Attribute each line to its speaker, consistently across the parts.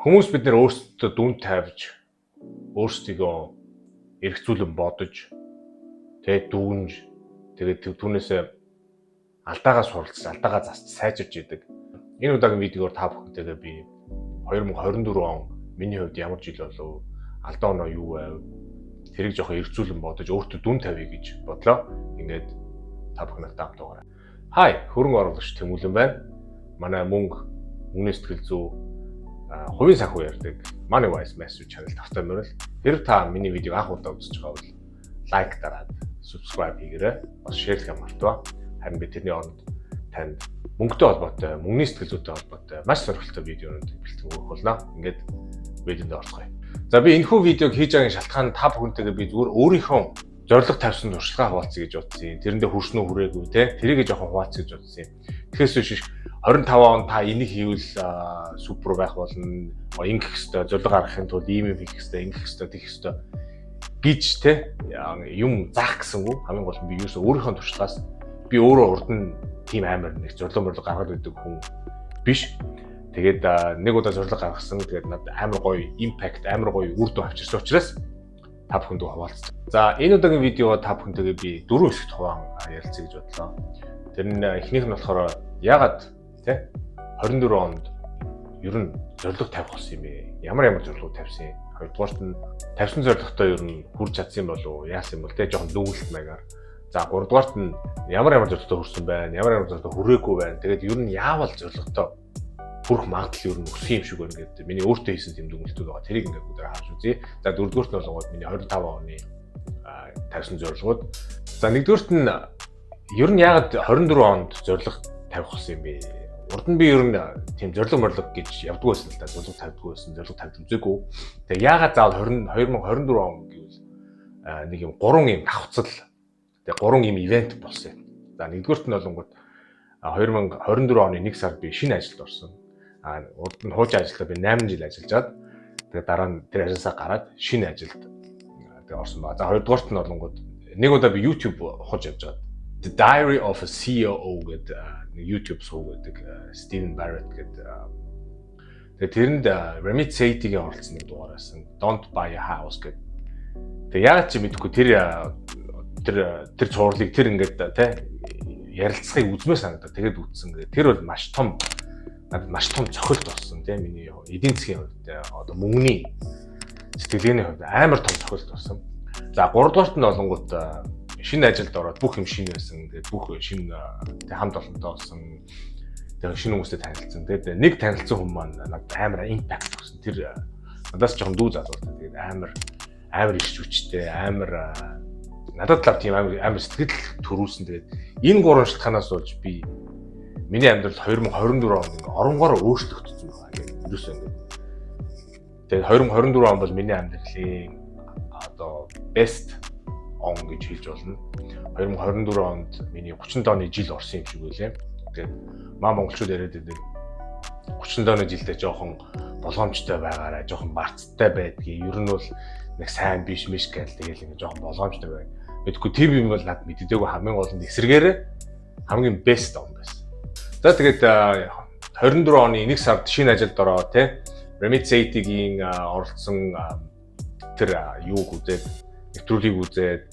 Speaker 1: Хүмүүс бид нэр өөрсдөө дүн тавьж, өөрсдийгөө эргцүүлэн бодож, тэгээд дүүнж, тэгээд түүнээсээ алдаагаа суралцж, алдаагаа засч сайжирч идэг. Энэ удаагийн видеогоор та бүхэнтэйгээ би 2024 он миний хувьд ямар жил болов? Алдаа оноо юу байв? Тэрийг жоохон эргцүүлэн бодож, өөртөө дүн тавья гэж бодлоо. Ингээд та бүхэн хамт байгаарай. Хай, хөрөнгө оруулагч Тэмүүлэн байна. Манай мөнгө сэтгэл зүй хувийн санхүү ярьдаг Money Wise Master channel тавтай мөрөл. Хэрэг та миний видеог анх удаа үзэж байгаа бол лайк дараад subscribe хийгээрэй. Бас шеэрлэх мартаа. Харин би тэрний оронд танд мөнгөтэй холбоотой, мөнгөний сэтгэл зүйтэй холбоотой маш сонирхолтой видеонууд бэлтгэн өгөх болно. Ингээд видеонд орцгоё. За би энэхүү видеог хийж байгаагийн шалтгаан та бүхэнтэйгээ би зүгээр өөрийнхөө зорилго тавьсан туршлагаа хуваалцъя гэж бодсон. Тэрэндээ хүрсэн үү хүрээгүй те. Тэрийг жоохон хуваалцъя гэж бодсон. Тэгэхээс биш 25 он та энийг хийвэл супер байх болно. Ингэх хэвээр зорилго гаргахын тулд ийм хийх хэвээр, ингэх хэвээр, тэгэх хэвээр гэж те юм заах гэсэн үг. Хамгийн гол нь би юусоо өөрийнхөө туршлагаас би өөрөө урд нь тийм амар нэг зорилго гаргаад байдаг хүн биш. Тэгээд нэг удаа зорилго гаргасан. Тэгээд надад амар гоё импакт, амар гоё үр дүн авчирсан учраас та бүхэндээ хуваалцсан. За энэ удаагийн видео та бүхэнтэйгээ би 4 хэсэгт хуваан ярилцъя гэж бодлоо. Тэр нь эхнийх нь болохоор ягаад тэ 24 онд ер нь зорилго тавих болсон юм бэ? Ямар зорилго тавьсан юм? Хоёрдугаарт нь тавьсан зорилготой ер нь хүрч чадсан болов уу? Яасан юм бол тэ жоохон дүгнэлт маягаар. За гуравдугаарт нь ямар зорилготой хүрсэн байна? Ямар зорилготой хүрээгүй байна? Тэгээд ер нь яавал зорилготой хүрэх магадлал ер нь өсөх юм шиг байна гэдэг. Миний өөртөө хийсэн тийм дүгнэлтүүд байгаа. Тэрийг ингээд бүгдээр харж үзье. За дөрөвдүгээрт нь болгоод миний 25 оны тавьсан зорилгууд. За нэгдүгээрт нь ер нь яагаад 24 онд зорилго тавих болсон юм бэ? Урд нь би ер нь тийм зорилго гэж явдггүй байсан л да. Зорилго тавьдаггүй байсан. Зорилго тавьж үзээгүй. Тэгээ яагаад заавал 2024 он гэвэл нэг юм 3 юм давхцал. Тэгээ 3 юм ивент болсон юм. За нэгдүгээрт нь болонгод 2024 оны 1 сард би шинэ ажилд орсон. Урд нь хуучин ажилдаа би 8 жил ажиллажгаад тэгээ дараа нь тэр ажлаасаа гараад шинэ ажилд тэгээ орсон ба. За хоёрдугаарт нь болонгод нэг удаа би YouTube ухаж явж байгаа. The Diary of a CEO гэдэг YouTube суу гэдэг Stephen Barrett гэдэг. Тэгээ тэрэнд Ramit Sethi-гийн оролцсон нэг дугаар байсан. Don't buy a house гэдэг. Тэгээ яагаад чи мэдгүй тэр цуурлыг тэр ингээд те ярилцахыг үзмээр санагдаа. Тэгээд үзсэн. Тэр бол маш том цохилт болсон тийм миний эдийн засгийн хувьд одоо мөнгөний сэтгэлгээний хувьд амар том цохилт болсон. За 3 дугаарт нь болонгууд шинэ ажилд ороод бүх юм шинэ байсан. Тэгээд бүх шинэ хамт олонтой болсон. Тэгээд шинэ хүмүүстэй танилцсан. Тэгээд нэг танилцсан хүн маань надад амар импакт өгсөн. Тэр надаас жоохон дүү залуутай. Тэгээд амар иш хүчтэй, надад талаар тийм амар сэтгэл төрүүлсэн. Тэгээд энэ 3 шалтгаанаас болж би миний амьдрал 2024 онд ингээ оронгоор өөрчлөгдсөн байна. Юусэн ингээ. Тэгээд 2024 он бол миний амьдралын одоо best он гэж хэлж болно. 2024 онд миний 30 оны жил орсон юм шиг байлаа. Тэгээд монголчууд яриад байдаг 30 оны жилдээ жоохон болгоомжтой байгаарай, жоохон барцтай байдгийг. Ер нь бол нэг сайн биш мэш гээл тэгэл ингээ жоохон болгоомжтой бай. Мэдгүй тийм юм бол надад мэддэггүй хамгийн гол нь эсэргээрээ хамгийн best он байсан. За тэгээд 24 оны 1 сард шинэ ажилд ороо те Ramit Sethi-гийн оролцсон тэр юуг үзээд нэвтрүүлгийг үзээд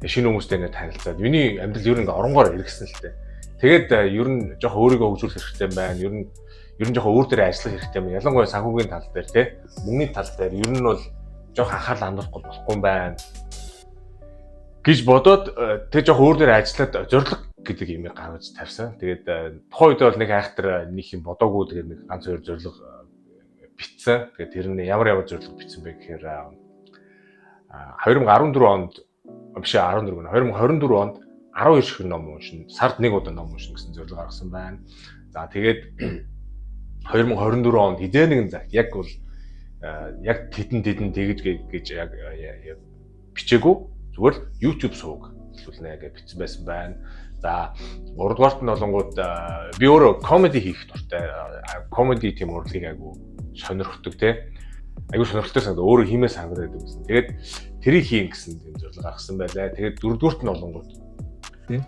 Speaker 1: шинэ хүмүүстэй ингээд танилцаад миний амьдрал ер нь ингээ оронгоор эргэсэн л те. Тэгээд ер нь жоохон өөрийгөө хөгжүүлэх хэрэгтэй байна. Ер нь жоохон өөр дээрээ ажиллах хэрэгтэй байна. Ялангуяа санхүүгийн тал дээр те мөнгөний тал дээр ер нь бол жоохон анхаарал хандуулахгүй болохгүй юм байна гэж бодоод тэр жоохон өөр дээрээ ажиллаад зорилго гэдэг юм гаргаж тавьсан. Тэгээд тухайн үед бол нэг айхтар нэг юм бодоогүй тэгээд нэг ганц хоёр зорилго бичсэн. Тэгээд тэр нь ямар зорилго бичсэн бэ гэхээр 2014 онд биш 14 гэнэ 2024 онд 12 ширхэг ном уншин, сард нэг удаа ном уншин гэсэн зорилго гаргасан байна. За тэгээд 2024 онд хизээ нэгэн цагт яг тэдэн тэгж гэж яг бичээгүй зүгээр YouTube сууг хэлнэ гэж бичсэн байсан байна. За 3 дугаарт нь болонгууд би өөрөө комеди хийх дуртай. Комеди тийм урлагийг айгу сонирхдаг те. Айгу сонирхолтой санагдаа өөрөө хиймээ санагдаад байсан. Тэгээд тэрийг хийн гэсэн тийм зорилго гаргасан байлаа. Тэгээд 4 дугаарт нь болонгууд тий.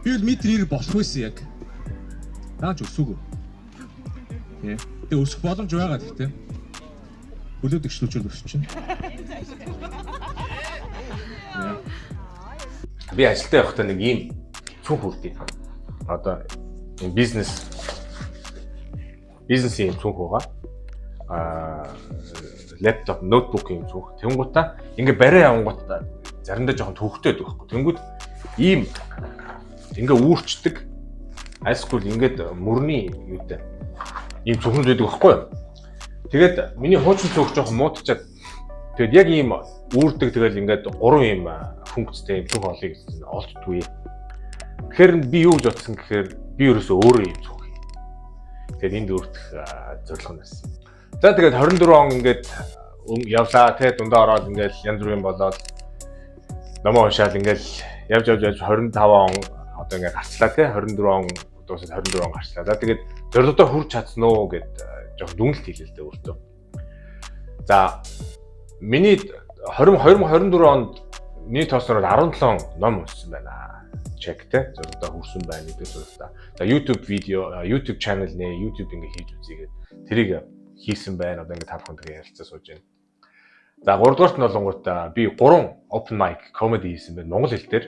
Speaker 1: Би бол метрээр болох байсан яг. Дааж өсөөгөө. Тий. Тэгээд өсөх боломж байгаа гэхдээ.
Speaker 2: Хөлөөд гişлүүчүүд өсчин.
Speaker 1: Би ажилдаа явахдаа нэг ийм цүнх хүрдээ. Одоо энэ бизнесийн цүнх байгаа. Лаптоп, ноутбукийн цүнх. Тэнгуутаа ингээ барай явангуудаа заримдаа жоохон төвхтэй байдаг байхгүй. Тэнгууд ийм ингээ үүрчдэг. Айскул ингээд мөрний юутай ийм цүнхнүүд байдаг байхгүй юу? Тэгээд миний хуучин цүнх жоохон муутчаад тэгээд яг ийм үүрдэг тэгэл ингээд 3 ийм функцтэй юм цүнх олъё гэсэн олддгүй. Тэгэхээр би юу гэж бодсон гэхээр би ерөөсөө өөрөө ийм цүнх. Тэгээд энд өөртөх зорилго нь байсан. За тэгээд 24 он ингээд явлаа те дундаа ороод ингээд янз бүрийн болоод номоо уншаал ингээд явж 25 он одоо ингээд гарчлаа те 24 он дуусаад 24 он гарчлаа. За тэгээд зорилгодоо хүрч чадсан уу гэд жоох дүнэлт хийлээ л дээ өөртөө. За миний 2024 онд нийт тосноор 17 ном уншсан байна. Чек те зорилгодоо хүрсэн байна гэдэг зүйлээ. За YouTube видео, YouTube channel нэ, YouTube ингээ хийж үзье гэд тэрийг хийсэн байна. Одоо ингээ 5 хүн тэгээ ярилцаа сууж байна. За 3 дугаарт нь болонгууд би 3 open mic comedy хийсэн байна монгол хэл дээр.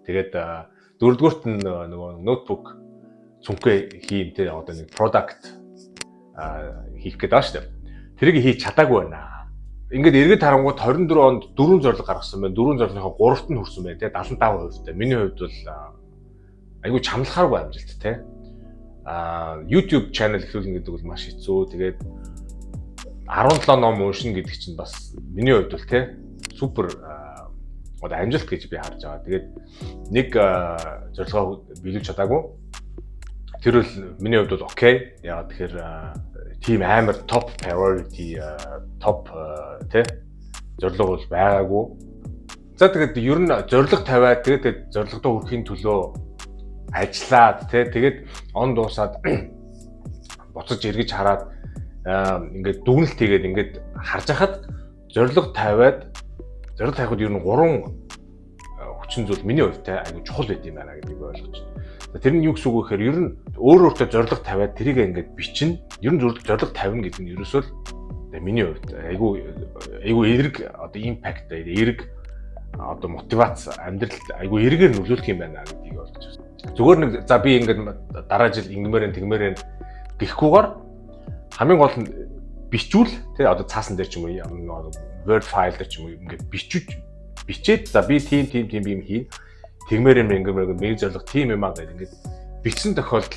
Speaker 1: Тэгээд 4 дугаарт нь нөгөө ноутбук цүнхээ хийн те одоо нэг product хийх гэдэг аа шүү дээ. Тэрийг хийж чадаагүй байна. Ингээд эргээд харангууд 24 онд 4 зорилго гаргасан байна. 4 зорилгынхаа 3-т нь хүрсэн байна те 75% та. Миний хувьд бол айгүй чамлахааргүй амжилт те. YouTube channel эхлүүлнэ гэдэг бол маш хэцүү. Тэгээд 17 ном уншина гэдэг чинь бас миний хувьд бол те супер одоо амжилт гэж би харж байгаа. Тэгээд нэг зорилгоо биелүүлж чадаагүй. Тэр бол миний хувьд бол окей. Яагаад тэгэхээр team амар top priority top тэ зорилго бол байгаагүй. За тэгээд ер нь зорилго тавиад тэгээд зорилгодоо хүрэхин төлөө ажиллаад тэгээд он дуусаад буцаж эргэж хараад ингээд дүгнэлт хийгээд ингээд харж хахад зорилго тавиад зорилго тавихад ер нь 3 хүчин зүйл миний хувьд айгүй чухал байт юм байна гэдгийг ойлгож байна. Тэр нь юу гэсэн үг вэ гэхээр ер нь өөртөө зорилго тавиад тэрийг ингээд бичнэ. Ер нь зорилго тавина гэдэг нь ерөөсөө л миний хувьд айгүй эерэг одоо импакт эерэг одоо мотивац амьдралд айгүй эргээр нөлөөлөх юм байна гэдгийг ойлгож байна. Зүгээр нэг за би ингээд дараа жил ингэмээрэн тэгмээрэн гэхгүйгээр хамгийн гол нь бичүүл тий одоо цаасан дээр ч юм уу Word file дээр ч юм уу ингээд бичээд за би тийм юм хийн тэгмээр юм ингэмээр миний зорилго тийм юм аа гэдэг ингээд бичсэн тохиолдолд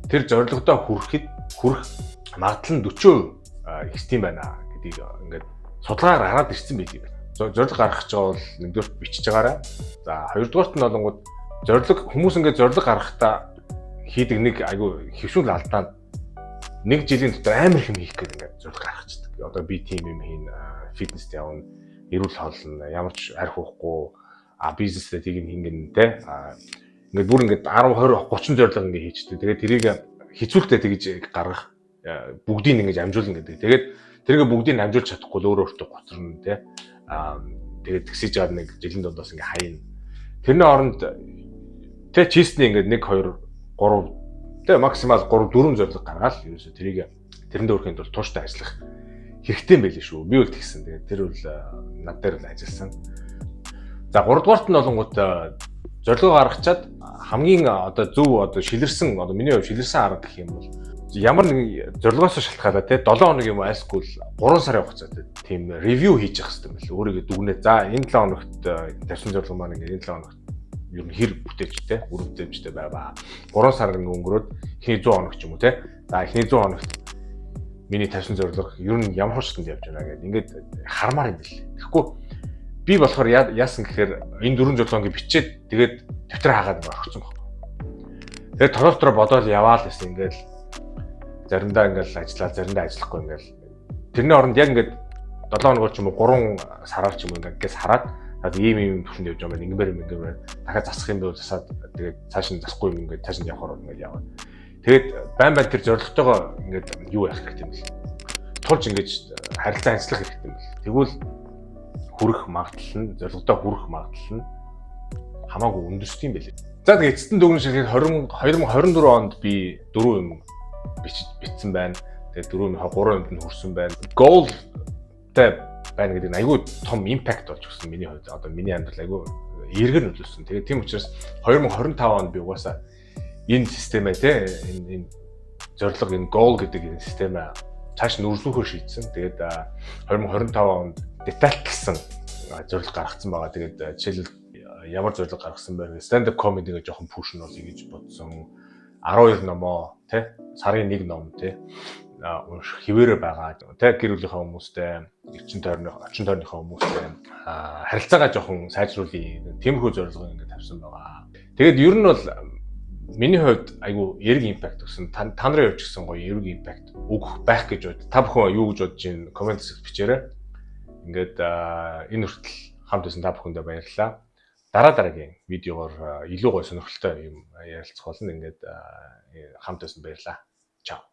Speaker 1: тэр зорилгодоо хүрэх магадлал нь 40% ихс тийм байна гэдгийг ингээд судалгаагаар хараад ирсэн байх юм байна. Зорилго гаргах гэж байгаа бол нэгдүгээр бичиж байгаарай. За хоёрдугаарт нь болонгууд хүмүүс ингээд зорилго гаргахдаа хийдэг нэг айгүй хэвшүүл алдаа нэг жилийн дотор амар их юм хийх гэдэг ингээд зорилго гаргацдаг. Одоо би тийм юм хийн фитнест явна, эрүүл хоолно, ямар ч арх уухгүй, бизнестэй тийг хийнэ те. Ингээд бүр ингээд 10, 20, 30 зорилго ингээд хийчихдээ. Тэгээд тэрийг хизүүлтэй тэгж гаргах бүгдийг ингэж амжуулна гэдэг. Тэгээд тэрийг бүгдийг амжуулж чадахгүй л өөртөө гоцорно те. Тэгээд тэгсэж жаад нэг жилийн дундаас ингээд хаяна. Тэрний оронд тэ чистний ингээд 1, 2, 3 тэ максимал 3, 4 зорилго гаргаад ерөөсө тэрийг тэрэнд өөрхийн тулд тууштай ажиллах хэрэгтэй юм байл шүү. Би бол тэгсэн. Тэгээд тэр бол над дээр л ажилласан. За 3 дугаарт нь болонгууд зорилго гаргачаад хамгийн одоо зөв одоо шилэрсэн одоо миний хувьд шилэрсэн арга гэх юм бол ямар нэг зорилгоос шалтгаалаад те 7 хоног юм айлсгүй 3 сарын хугацаатай тийм ревю хийж явах хэрэгтэй юм байна. Өөрийгөө дүгнээ. За энэ 7 хоногт тавьсан зорилго маань ингээд энэ 7 хоногт ер нь хэр бүтээлчтэй, үр бүтээлчтэй байваа. 3 сар өнгөрөөд эхний 100 хоног ч юм уу те. За эхний 100 хоногт миний тавьсан зорилго ер нь ямар хурцтанд явж байна гэдэг ингээд хармаар юм бэл. Тэгэхгүй би болохоор яасан гэхээр энэ 4 зорилгоо ингээд бичээд тэгээд дэвтэр хаагаад орчихсон байхгүй. Тэгээд тоолтороо бодоод яваал гэсэн ингээд заримдаа ингээд ажиллаа, заримдаа ажиллахгүй ингээд тэрний оронд яг ингээд 7 хоногор ч юм уу 3 сараар ч юм уу ингээс хараад тэгээд ийм түвшинд явж байгаа юм ингэмээр дахиад засах юм бол засаад тэгээд цааш нь засахгүй юм ингээд цааш нь явахаар ингээд яваа. Тэгээд байн тэр зорилготойгоо ингээд юу яах хэрэгтэй юм бэ? Тулж ингээд харилцаа ажиллах хэрэгтэй юм бэ? Тэгвэл хүрэх магадлал нь зорилгодоо хүрэх магадлал нь хамаагүй өндөрсөн юм байлээ. За тэгээд эцэстэн дүгнэж хэлэхэд 2024 онд би 4 юм бичсэн байна. Тэгээд 4.3 нь хүрсэн байна. Goal-тай байна гэдэг нь айгүй том импакт болж өгсөн миний хувьд. Одоо миний амьдрал айгүй эргэр нөлөөлсөн. Тэгээд тийм учраас 2025 онд би угаасаа энэ системээ те энэ зорилго энэ goal гэдэг энэ системээ цааш нь үргэлжлүүлэхээр шийдсэн. Тэгээд 2025 онд детальтлсан зорилго гаргацсан байгаа. Тэгээд жишээлбэл ямар зорилго гаргасан бэ? Stand up comedy гэж жоохон push нь бол ингэж бодсон. 12 номоо те сарын 1 ном те унших хിവэрэ байгаа. Тэг гэр бүлийнхээ хүмүүстэй, орчин тойрныхоо хүмүүстэй харилцаагаа жоохон сайжруулъя. Тиймэрхүү зорилго ингээд тавьсан байгаа. Тэгээд ер нь бол миний хувьд айгүй эрг импакт өгсөн. Та нарын хувьд ч гэсэн гоё эрг импакт өгөх байх гэж бод. Та бүхэн юу гэж бодож байна? Комент хэсэгт бичээрэй. Ингээд энэ хүртэл хамт байсан та бүхэндээ баярлалаа. Дараагийн видеогоор илүү гоё сонирхолтой юм ярилцах болно. Ингээд хамт байсан баярлалаа. Чао.